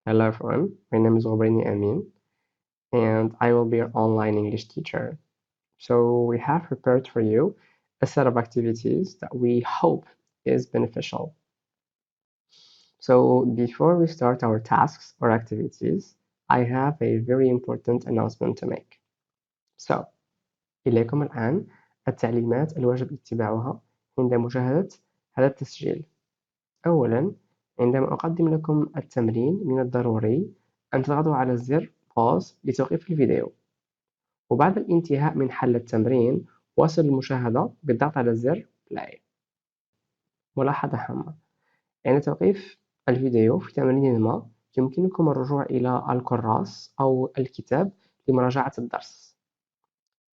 Hello everyone, my name is Amin and I will be your online English teacher. So we have prepared for you a set of activities that we hope is beneficial. So before we start our tasks or activities, I have a very important announcement to make. So إليكم الآن التعليمات الواجب اتباعها عند مشاهدة هذا التسجيل. أولا، عندما أقدم لكم التمرين من الضروري أن تضغطوا على زر pause لتوقيف الفيديو، وبعد الانتهاء من حل التمرين واصل المشاهدة بالضغط على زر play. ملاحظة هامة: عند توقيف الفيديو في تمرين ما يمكنكم الرجوع إلى الكراس أو الكتاب لمراجعة الدرس.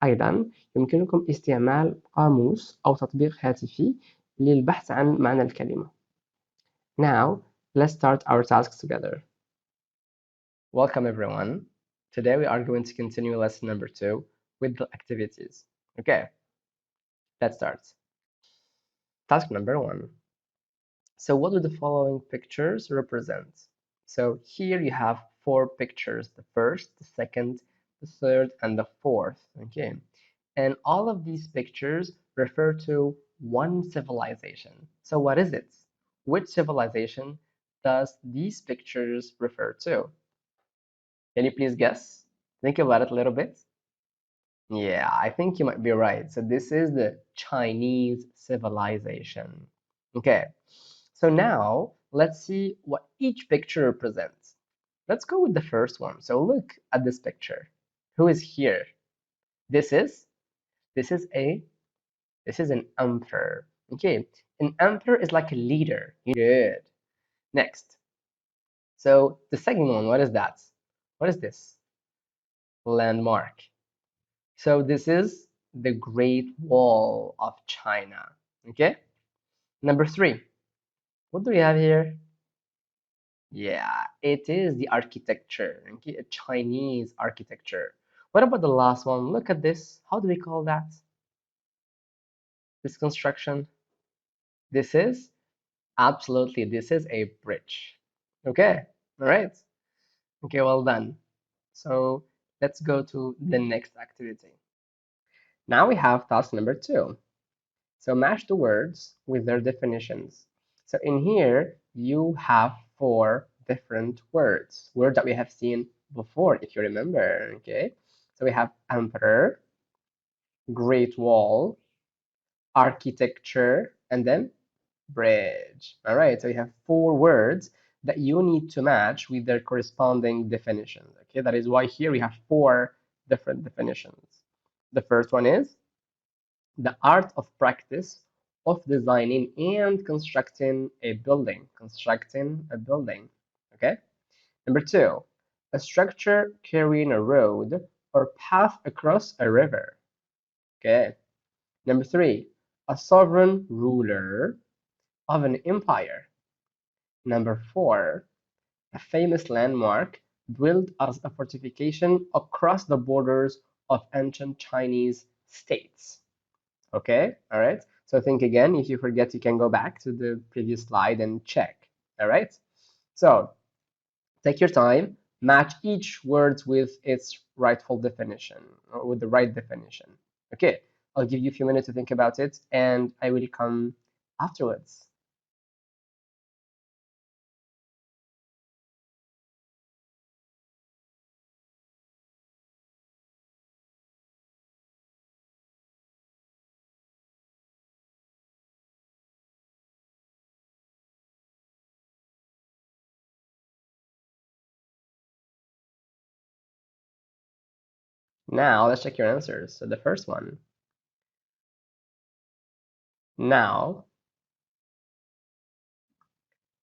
أيضا يمكنكم استعمال قاموس أو تطبيق هاتفي للبحث عن معنى الكلمة. Now, let's start our tasks together. Welcome everyone. Today we are going to continue lesson number 2 with the activities. Okay, let's start. Task number 1. So what do the following pictures represent? So here you have 4 pictures, the first, the second, the third, and the fourth. Okay, and all of these pictures refer to one civilization. So what is it? Which civilization does these pictures refer to? Can you please guess? Think about it a little bit. Yeah, I think you might be right. So this is the Chinese civilization. Okay, so now let's see what each picture represents. Let's go with the first one. So look at this picture. Who is here? This is this is a this is an emperor. Okay, an emperor is like a leader. Good. Next. So the second one, what is that? What is this? Landmark. So this is the Great Wall of China. Okay. Number 3. What do we have here? Yeah, it is the architecture. Okay, a Chinese architecture. What about the last one? Look at this. How do we call that? This construction. This is absolutely. This is a bridge. Okay. All right. Okay. Well done. So let's go to the next activity. Now we have task number 2. So match the words with their definitions. So in here, you have 4 different words that we have seen before, if you remember, okay? So we have emperor, great wall, architecture, and then bridge. All right, so you have 4 words that you need to match with their corresponding definitions, okay? That is why here we have 4 different definitions. The first one is the art of practice of designing and constructing a building. Okay. Number 2, a structure carrying a road or path across a river. Okay. Number 3, a sovereign ruler of an empire. Number 4, a famous landmark built as a fortification across the borders of ancient Chinese states. Okay, all right. So think again. If you forget, you can go back to the previous slide and check. All right. So take your time, match each word with its rightful definition, or with the right definition. Okay, I'll give you a few minutes to think about it, and I will come afterwards. Now let's check your answers. So the first one. Now,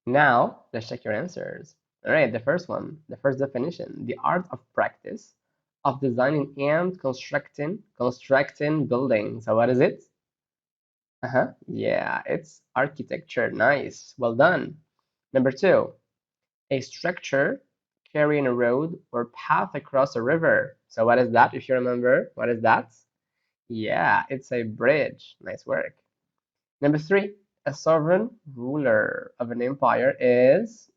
now let's check your answers. All right, the first one, the first definition, the art of practice of designing and constructing buildings. So what is it? Yeah, it's architecture. Nice. Well done. Number 2, a structure carrying a road or path across a river. So what is that, if you remember? What is that? Yeah, it's a bridge. Nice work. Number 3, a sovereign ruler of an empire is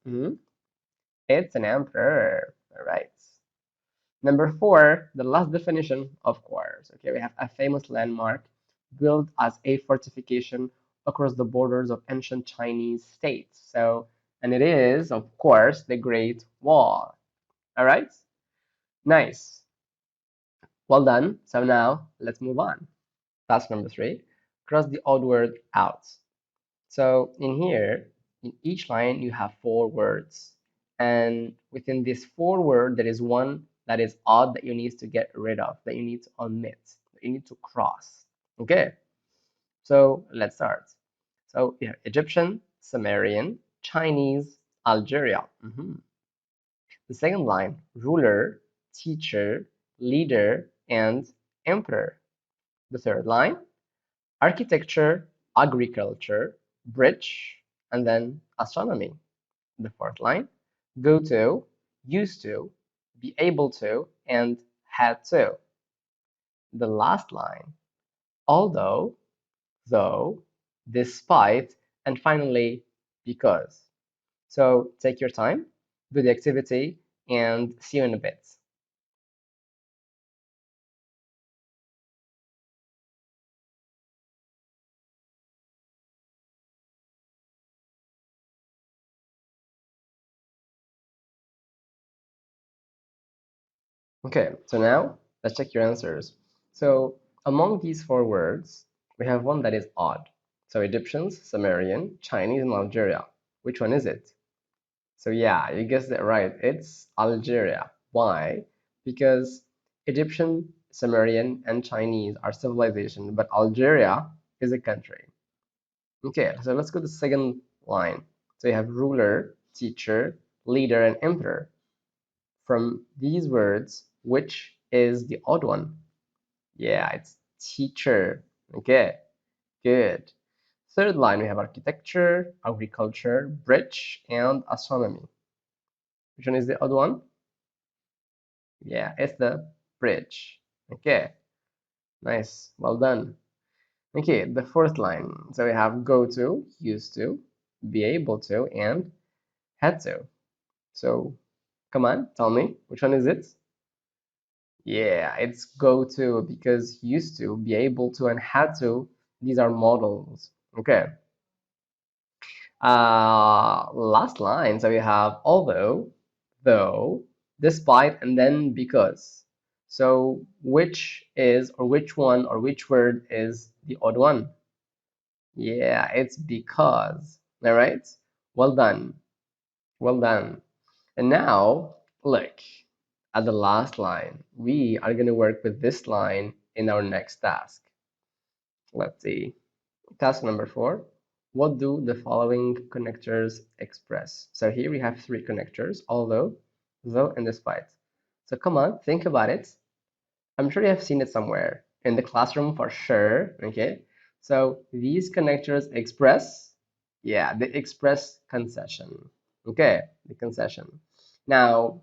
It's an emperor. All right. Number 4, the last definition, of course. Okay, we have a famous landmark built as a fortification across the borders of ancient Chinese states. So, and it is, of course, the Great Wall. All right, nice. Well done. So now let's move on. Task number 3, cross the odd word out. So in here, in each line, you have 4 words. And within this 4 word, there is one that is odd that you need to get rid of, that you need to omit, that you need to cross. Okay, so let's start. So we have Egyptian, Sumerian, Chinese, Algeria. The second line, ruler, teacher, leader, and emperor. The third line, architecture, agriculture, bridge, and then astronomy. The fourth line, go to, used to, be able to, and had to. The last line, although, though, despite, and finally, because. So take your time, do the activity, and see you in a bit. Okay, so now let's check your answers. So among these 4 words, we have one that is odd. So Egyptians, Sumerian, Chinese, and Algeria. Which one is it? So yeah, you guessed it right. It's Algeria. Why? Because Egyptian, Sumerian, and Chinese are civilization, but Algeria is a country. Okay, so let's go to the second line. So you have ruler, teacher, leader, and emperor. From these words, which is the odd one? Yeah, it's teacher. Okay, good. Third line, we have architecture, agriculture, bridge, and astronomy. Which one is the odd one? Yeah, it's the bridge. Okay, nice, well done. Okay, the fourth line. So we have go to, used to, be able to, and had to. So come on, tell me, which one is it? Yeah, it's go to because used to, be able to, and had to, these are modals. Okay. Last line. So we have although, though, despite, and then because. So which is, or which one, or which word is the odd one? Yeah, it's because. All right. Well done. Well done. And now, look at the last line. We are going to work with this line in our next task. Let's see. Task number 4. What do the following connectors express? So here we have 3 connectors, although, though, and despite. So come on, think about it. I'm sure you have seen it somewhere in the classroom for sure. Okay. So these connectors express, yeah, they express concession. Okay, the concession. Now,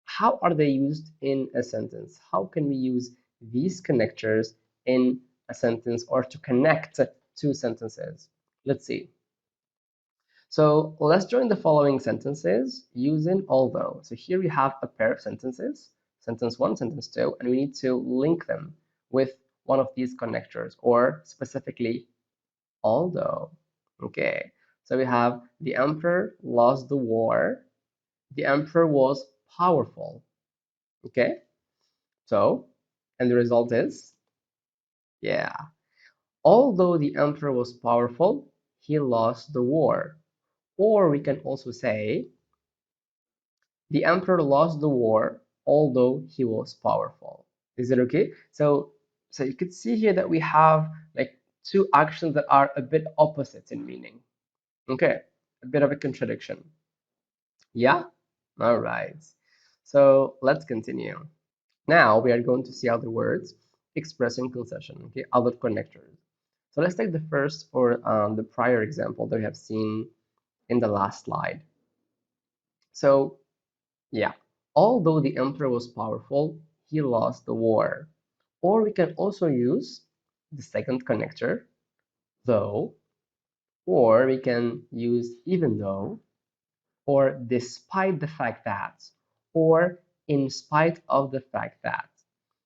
how are they used in a sentence? How can we use these connectors in a sentence or to connect two sentences? Let's see. So let's join the following sentences using although. So here we have a pair of sentences, sentence 1, sentence 2, and we need to link them with one of these connectors, or specifically although. Okay, so we have the emperor lost the war. The emperor was powerful. Okay, so, and the result is, yeah, although the emperor was powerful, he lost the war. Or we can also say, the emperor lost the war, although he was powerful. Is it okay? So you could see here that we have like 2 actions that are a bit opposite in meaning. Okay, a bit of a contradiction. Yeah? All right. So let's continue. Now we are going to see other words expressing concession, okay, other connectors. So let's take the first or the prior example that we have seen in the last slide. So yeah, although the emperor was powerful, he lost the war. Or we can also use the second connector, though, or we can use even though, or despite the fact that, or in spite of the fact that.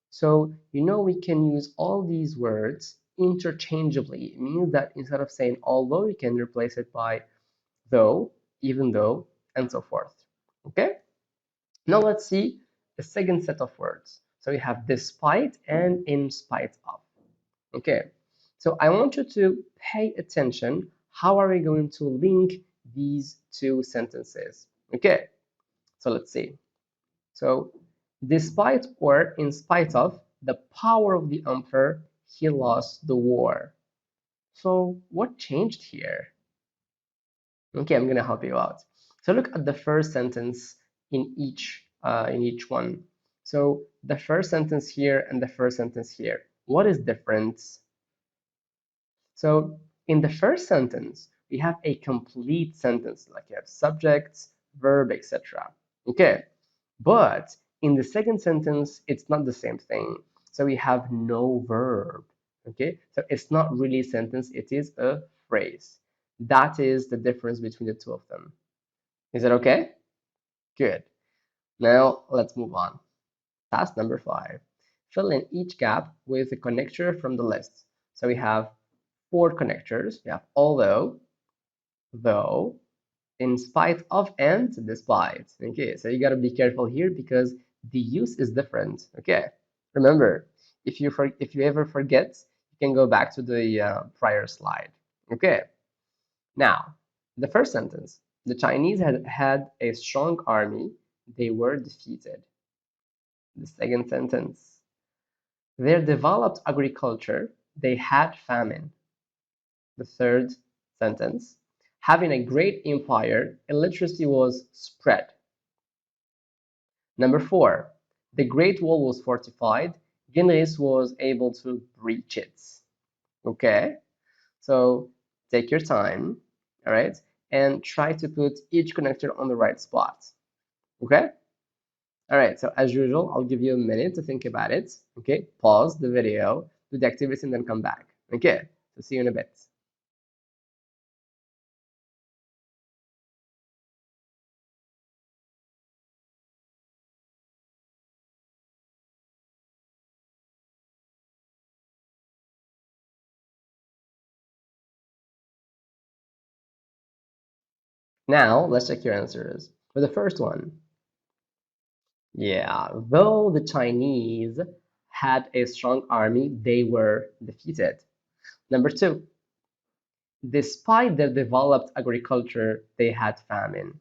So, we can use all these words interchangeably. It means that instead of saying although, you can replace it by though, even though, and so forth. Okay? Now let's see the second set of words. So we have despite and in spite of. Okay, so I want you to pay attention. How are we going to link these two sentences? Okay, so let's see. So despite or in spite of the power of the emperor, he lost the war. So what changed here? Okay, I'm gonna help you out. So look at the first sentence in each one. So the first sentence here and the first sentence here. What is different? So in the first sentence, we have a complete sentence, like you have subjects, verb, etc. Okay, but in the second sentence, it's not the same thing. So we have no verb. Okay, so it's not really a sentence, it is a phrase. That is the difference between the two of them. Is that okay? Good. Now let's move on. Task number 5. Fill in each gap with a connector from the list. So we have 4 connectors. We have although, though, in spite of, and despite. Okay, so you gotta be careful here because the use is different. Okay, remember, if you ever forget, you can go back to the prior slide. Okay, now the first sentence: the Chinese had a strong army; they were defeated. The second sentence: their developed agriculture; they had famine. The third sentence: having a great empire, illiteracy was spread. Number 4, the Great Wall was fortified. Genghis was able to breach it. Okay, so take your time, all right, and try to put each connector on the right spot. Okay, all right, so as usual, I'll give you a minute to think about it. Okay, pause the video, do the activity, and then come back. Okay, so see you in a bit. Now, let's check your answers. For the first one, yeah, though the Chinese had a strong army, they were defeated. Number 2, despite their developed agriculture, they had famine.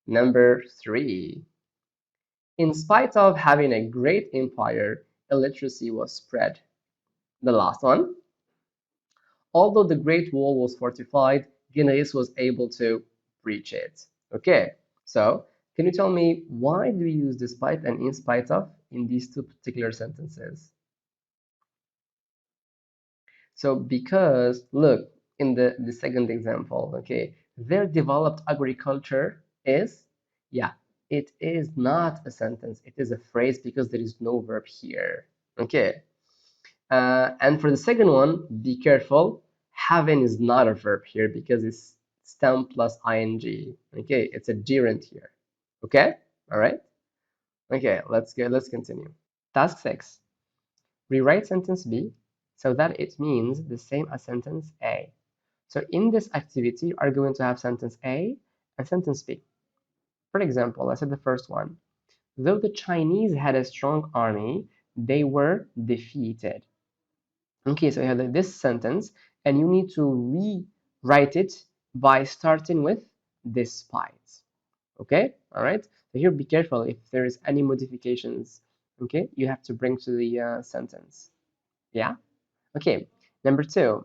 Number 3, in spite of having a great empire, illiteracy was spread. The last one, although the Great Wall was fortified, Genghis was able to breach it. Okay, so can you tell me why do we use despite and in spite of in these two particular sentences? So because look in the second example, okay, their developed agriculture is, yeah, it is not a sentence, it is a phrase because there is no verb here. Okay, and for the second one, be careful. Having is not a verb here because it's stem plus ing. Okay, it's a gerund here. Okay, all right. Okay, let's go. Let's continue. Task 6. Rewrite sentence B so that it means the same as sentence A. So in this activity, you are going to have sentence A and sentence B. For example, let's say the first one. Though the Chinese had a strong army, they were defeated. Okay, so you have this sentence, and you need to rewrite it by starting with despite. Okay, all right. So here, be careful if there is any modifications. Okay, you have to bring to the sentence. Yeah. Okay. Number 2.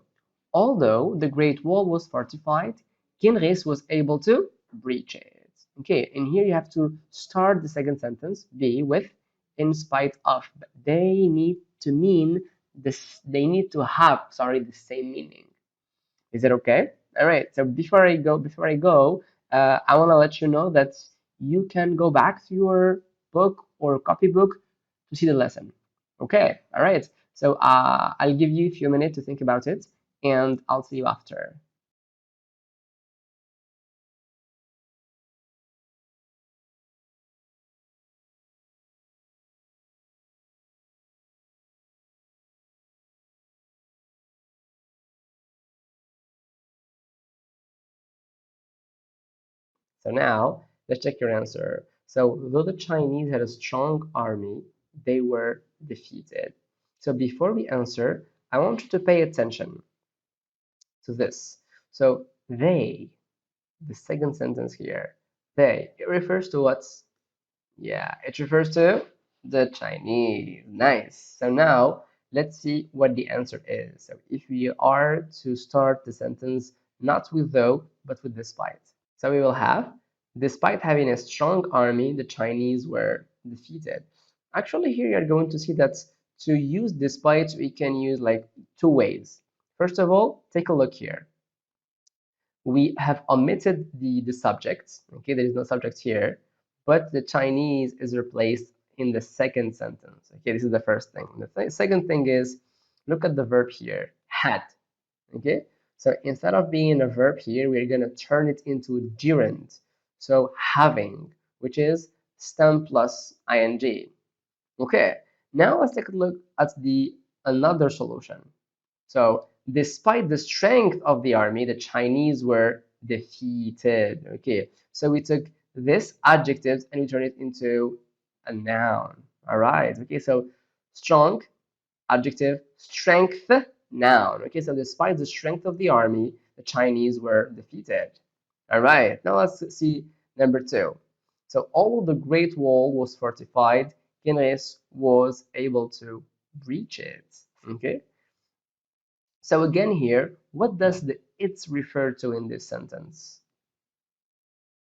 Although the Great Wall was fortified, Genghis was able to breach it. Okay, and here you have to start the second sentence, B, with in spite of. They need to mean this, they need to have, sorry, the same meaning. Is it okay? All right, so before I go, I want to let you know that you can go back to your book or copybook to see the lesson. Okay, all right. So I'll give you a few minutes to think about it, and I'll see you after. So now let's check your answer. So though the Chinese had a strong army, they were defeated. So before we answer, I want you to pay attention to this. So they, the second sentence here, they, it refers to what? Yeah, it refers to the Chinese. Nice. So now let's see what the answer is. So if we are to start the sentence not with though, but with despite. So we will have, despite having a strong army, the Chinese were defeated. Actually, here you're going to see that to use despite, we can use like two ways. First of all, take a look here. We have omitted the subject. Okay, there is no subject here, but the Chinese is replaced in the second sentence. Okay, this is the first thing. The second thing is, look at the verb here, had. Okay, so instead of being a verb here, we're going to turn it into a gerund. So having, which is stem plus ing. Okay, now let's take a look at the another solution. So despite the strength of the army, the Chinese were defeated. Okay, so we took this adjective and we turned it into a noun. All right, okay, so strong, adjective, strength, noun. Okay, so despite the strength of the army, the Chinese were defeated. All right, now let's see number two. So although the Great Wall was fortified, Guinness was able to breach it. Okay, so again here, what does the it refer to in this sentence?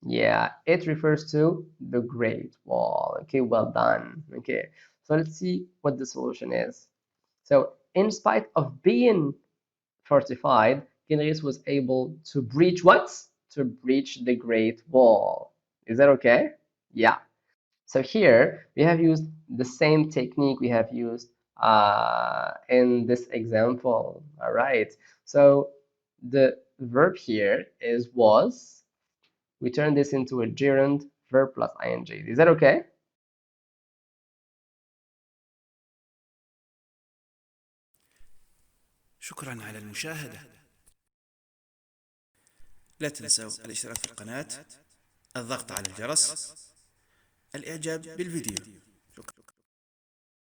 Yeah, it refers to the Great Wall. Okay, well done. Okay, so let's see what the solution is. So in spite of being fortified, Guinness was able to breach what? To breach the Great Wall. Is that okay? Yeah. So here we have used the same technique we have used in this example. All right. So the verb here is was. We turn this into a gerund, verb plus ing. Is that okay? شكرا على المشاهدة. لا تنسوا الاشتراك في القناة، الضغط على الجرس، الإعجاب بالفيديو.